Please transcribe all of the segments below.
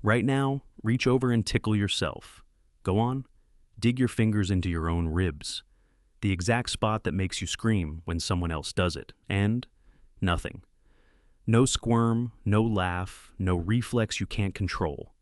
Right now, reach over and tickle yourself. Go on, dig your fingers into your own ribs, the exact spot that makes you scream when someone else does it, and nothing. No squirm, no laugh, no reflex you can't control.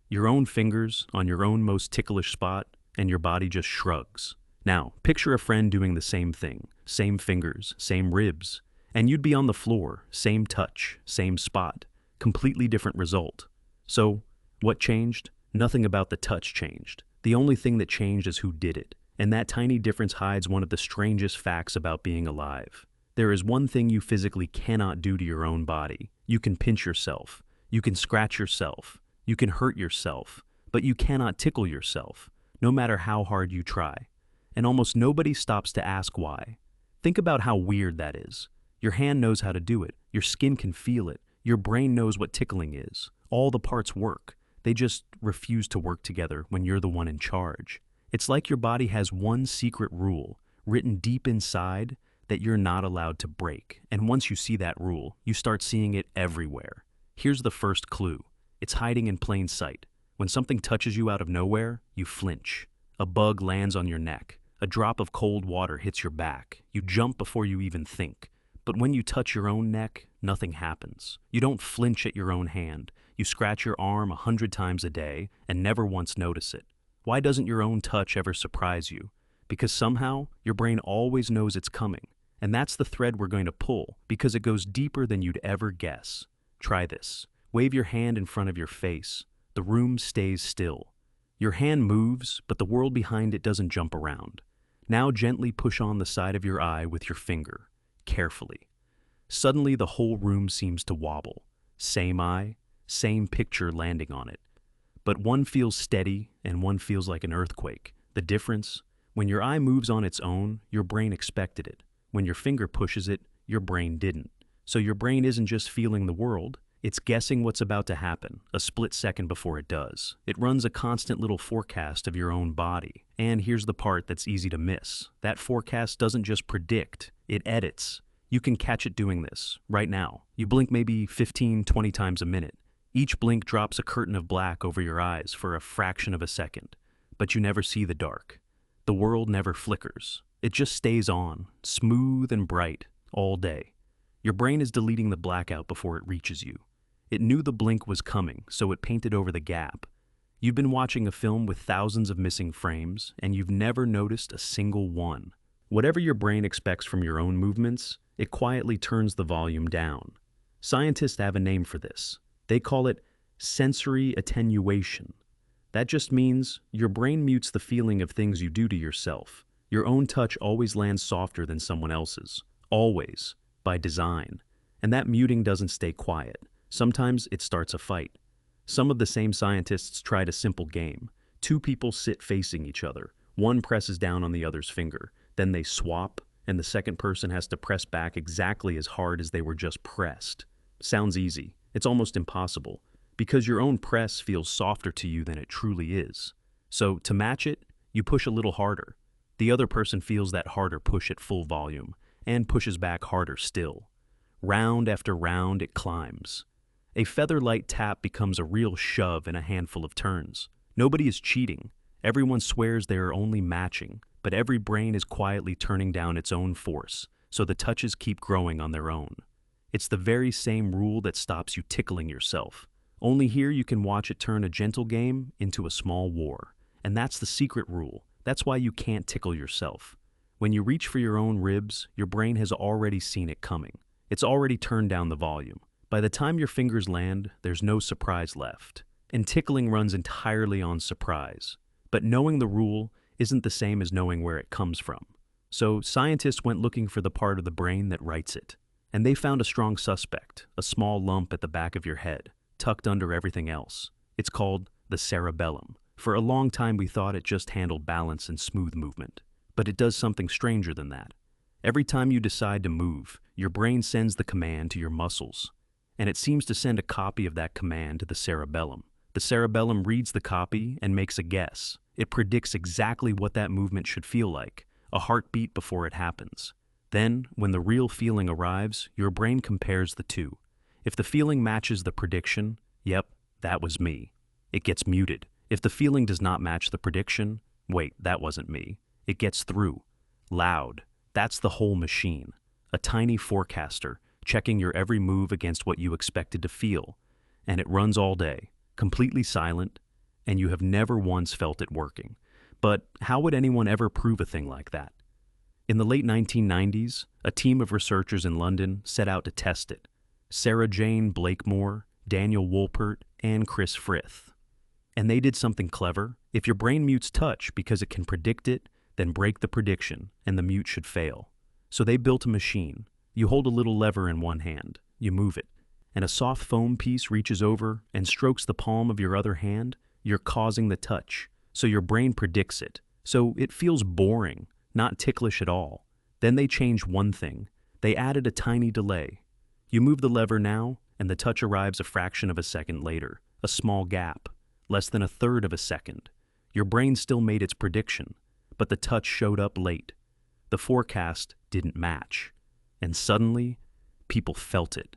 Your own fingers on your own most ticklish spot, and your body just shrugs. Now, picture a friend doing the same thing, same fingers, same ribs, and you'd be on the floor, same touch, same spot, completely different result. So, what changed? Nothing about the touch changed. The only thing that changed is who did it, and that tiny difference hides one of the strangest facts about being alive. There is one thing you physically cannot do to your own body. You can pinch yourself, you can scratch yourself, you can hurt yourself, but you cannot tickle yourself, no matter how hard you try. And almost nobody stops to ask why. Think about how weird that is. Your hand knows how to do it, your skin can feel it, your brain knows what tickling is. All the parts work. They just refuse to work together when you're the one in charge. It's like your body has one secret rule written deep inside that you're not allowed to break. And once you see that rule, you start seeing it everywhere. Here's the first clue. It's hiding in plain sight. When something touches you out of nowhere, you flinch. A bug lands on your neck. A drop of cold water hits your back. You jump before you even think. But when you touch your own neck, nothing happens. You don't flinch at your own hand. You scratch your arm 100 times a day and never once notice it. Why doesn't your own touch ever surprise you? Because somehow, your brain always knows it's coming. And that's the thread we're going to pull, because it goes deeper than you'd ever guess. Try this. Wave your hand in front of your face. The room stays still. Your hand moves, but the world behind it doesn't jump around. Now gently push on the side of your eye with your finger, carefully. Suddenly the whole room seems to wobble. Same eye, same picture landing on it. But one feels steady and one feels like an earthquake. The difference? When your eye moves on its own, your brain expected it. When your finger pushes it, your brain didn't. So your brain isn't just feeling the world, it's guessing what's about to happen, a split second before it does. It runs a constant little forecast of your own body. And here's the part that's easy to miss. That forecast doesn't just predict, it edits. You can catch it doing this, right now. You blink maybe 15, 20 times a minute. Each blink drops a curtain of black over your eyes for a fraction of a second. But you never see the dark. The world never flickers. It just stays on, smooth and bright, all day. Your brain is deleting the blackout before it reaches you. It knew the blink was coming, so it painted over the gap. You've been watching a film with thousands of missing frames, and you've never noticed a single one. Whatever your brain expects from your own movements, it quietly turns the volume down. Scientists have a name for this. They call it sensory attenuation. That just means your brain mutes the feeling of things you do to yourself. Your own touch always lands softer than someone else's. Always. By design. And that muting doesn't stay quiet. Sometimes it starts a fight. Some of the same scientists tried a simple game. Two people sit facing each other. One presses down on the other's finger. Then they swap, and the second person has to press back exactly as hard as they were just pressed. Sounds easy. It's almost impossible, because your own press feels softer to you than it truly is. So, to match it, you push a little harder. The other person feels that harder push at full volume, and pushes back harder still. Round after round, it climbs. A feather-light tap becomes a real shove in a handful of turns. Nobody is cheating. Everyone swears they are only matching, but every brain is quietly turning down its own force, so the touches keep growing on their own. It's the very same rule that stops you tickling yourself. Only here you can watch it turn a gentle game into a small war. And that's the secret rule. That's why you can't tickle yourself. When you reach for your own ribs, your brain has already seen it coming. It's already turned down the volume. By the time your fingers land, there's no surprise left. And tickling runs entirely on surprise. But knowing the rule isn't the same as knowing where it comes from. So scientists went looking for the part of the brain that writes it. And they found a strong suspect, a small lump at the back of your head, tucked under everything else. It's called the cerebellum. For a long time we thought it just handled balance and smooth movement. But it does something stranger than that. Every time you decide to move, your brain sends the command to your muscles. And it seems to send a copy of that command to the cerebellum. The cerebellum reads the copy and makes a guess. It predicts exactly what that movement should feel like, a heartbeat before it happens. Then, when the real feeling arrives, your brain compares the two. If the feeling matches the prediction, yep, that was me. it gets muted. If the feeling does not match the prediction, wait, that wasn't me. It gets through. Loud. That's the whole machine. A tiny forecaster, checking your every move against what you expected to feel. And it runs all day, completely silent, and you have never once felt it working. But how would anyone ever prove a thing like that? In the late 1990s, a team of researchers in London set out to test it. Sarah Jane Blakemore, Daniel Wolpert, and Chris Frith. And they did something clever. If your brain mutes touch because it can predict it, then break the prediction, and the mute should fail. So they built a machine. You hold a little lever in one hand, you move it, and a soft foam piece reaches over and strokes the palm of your other hand. You're causing the touch, so your brain predicts it. So it feels boring, not ticklish at all. Then they changed one thing. They added a tiny delay. You move the lever now, and the touch arrives a fraction of a second later, a small gap, less than a third of a second. Your brain still made its prediction, but the touch showed up late. The forecast didn't match. And suddenly, people felt it.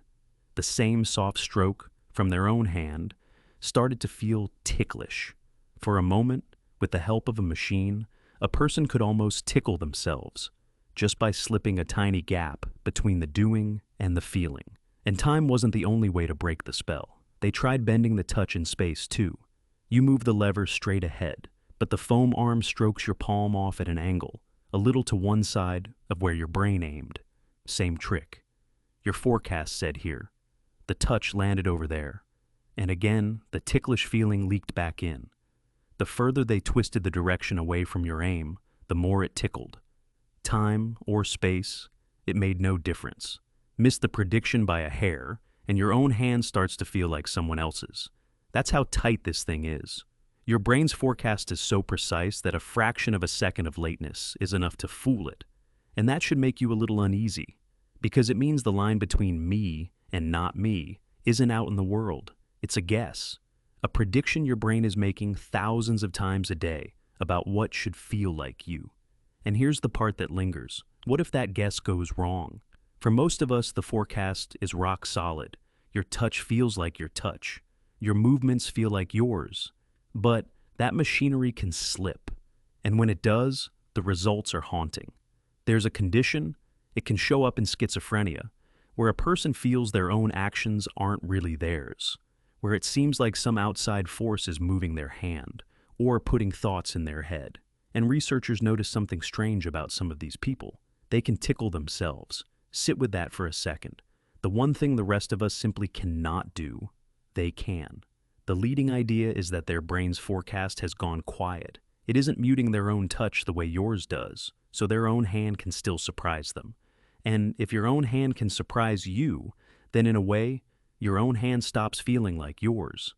The same soft stroke from their own hand started to feel ticklish. For a moment, with the help of a machine, a person could almost tickle themselves, just by slipping a tiny gap between the doing and the feeling. And time wasn't the only way to break the spell. They tried bending the touch in space too. You move the lever straight ahead, but the foam arm strokes your palm off at an angle, a little to one side of where your brain aimed. Same trick. Your forecast said here. The touch landed over there. And again, the ticklish feeling leaked back in. The further they twisted the direction away from your aim, the more it tickled. Time or space, it made no difference. Miss the prediction by a hair, and your own hand starts to feel like someone else's. That's how tight this thing is. Your brain's forecast is so precise that a fraction of a second of lateness is enough to fool it. And that should make you a little uneasy, because it means the line between me and not me isn't out in the world. It's a guess. A prediction your brain is making thousands of times a day about what should feel like you. And here's the part that lingers. What if that guess goes wrong? For most of us, the forecast is rock solid. Your touch feels like your touch. Your movements feel like yours. But that machinery can slip. And when it does, the results are haunting. There's a condition, it can show up in schizophrenia, where a person feels their own actions aren't really theirs, where it seems like some outside force is moving their hand or putting thoughts in their head. And researchers notice something strange about some of these people. They can tickle themselves. Sit with that for a second. The one thing the rest of us simply cannot do, they can. The leading idea is that their brain's forecast has gone quiet. It isn't muting their own touch the way yours does, so their own hand can still surprise them. And if your own hand can surprise you, then in a way, your own hand stops feeling like yours.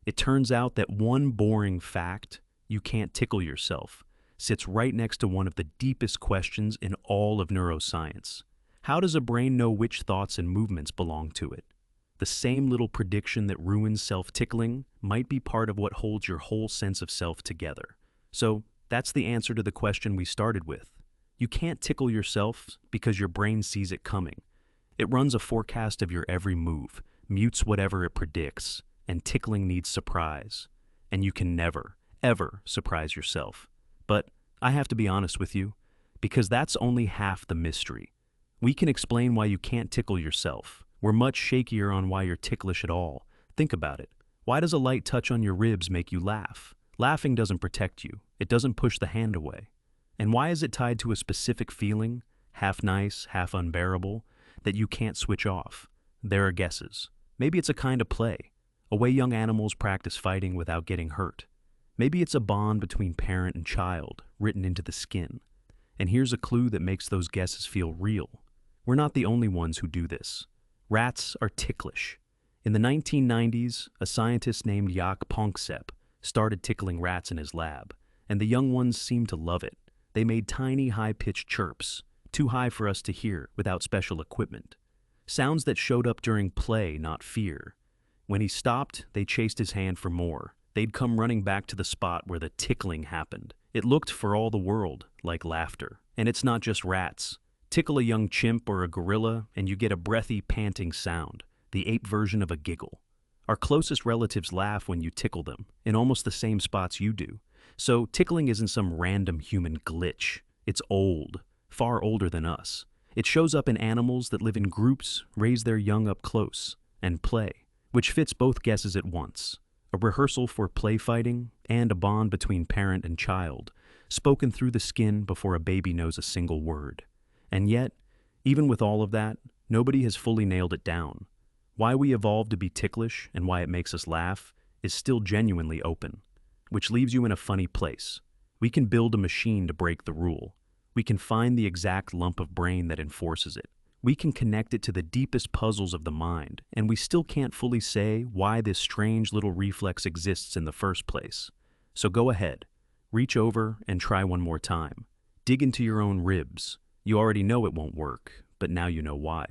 It turns out that one boring fact, you can't tickle yourself, sits right next to one of the deepest questions in all of neuroscience. How does a brain know which thoughts and movements belong to it? The same little prediction that ruins self-tickling might be part of what holds your whole sense of self together. So that's the answer to the question we started with. You can't tickle yourself because your brain sees it coming. It runs a forecast of your every move, mutes whatever it predicts, and tickling needs surprise. And you can never, ever surprise yourself. But I have to be honest with you, because that's only half the mystery. We can explain why you can't tickle yourself. We're much shakier on why you're ticklish at all. Think about it. Why does a light touch on your ribs make you laugh? Laughing doesn't protect you. It doesn't push the hand away. And why is it tied to a specific feeling, half nice, half unbearable, that you can't switch off? There are guesses. Maybe it's a kind of play, a way young animals practice fighting without getting hurt. Maybe it's a bond between parent and child, written into the skin. And here's a clue that makes those guesses feel real. We're not the only ones who do this. Rats are ticklish. In the 1990s, a scientist named Jaak Panksepp started tickling rats in his lab, and the young ones seemed to love it. They made tiny, high-pitched chirps, too high for us to hear without special equipment. Sounds that showed up during play, not fear. When he stopped, they chased his hand for more. They'd come running back to the spot where the tickling happened. It looked for all the world like laughter. And it's not just rats. Tickle a young chimp or a gorilla, and you get a breathy, panting sound, the ape version of a giggle. Our closest relatives laugh when you tickle them, in almost the same spots you do. So tickling isn't some random human glitch. It's old, far older than us. It shows up in animals that live in groups, raise their young up close, and play, which fits both guesses at once. A rehearsal for play fighting and a bond between parent and child, spoken through the skin before a baby knows a single word. And yet, even with all of that, nobody has fully nailed it down. Why we evolved to be ticklish and why it makes us laugh is still genuinely open, which leaves you in a funny place. We can build a machine to break the rule. We can find the exact lump of brain that enforces it. We can connect it to the deepest puzzles of the mind, and we still can't fully say why this strange little reflex exists in the first place. So go ahead, reach over and try one more time. Dig into your own ribs. You already know it won't work, but now you know why.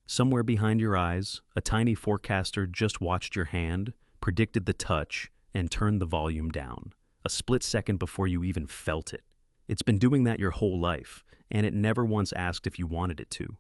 Somewhere behind your eyes, a tiny forecaster just watched your hand, predicted the touch, and turned the volume down, a split second before you even felt it. It's been doing that your whole life, and it never once asked if you wanted it to.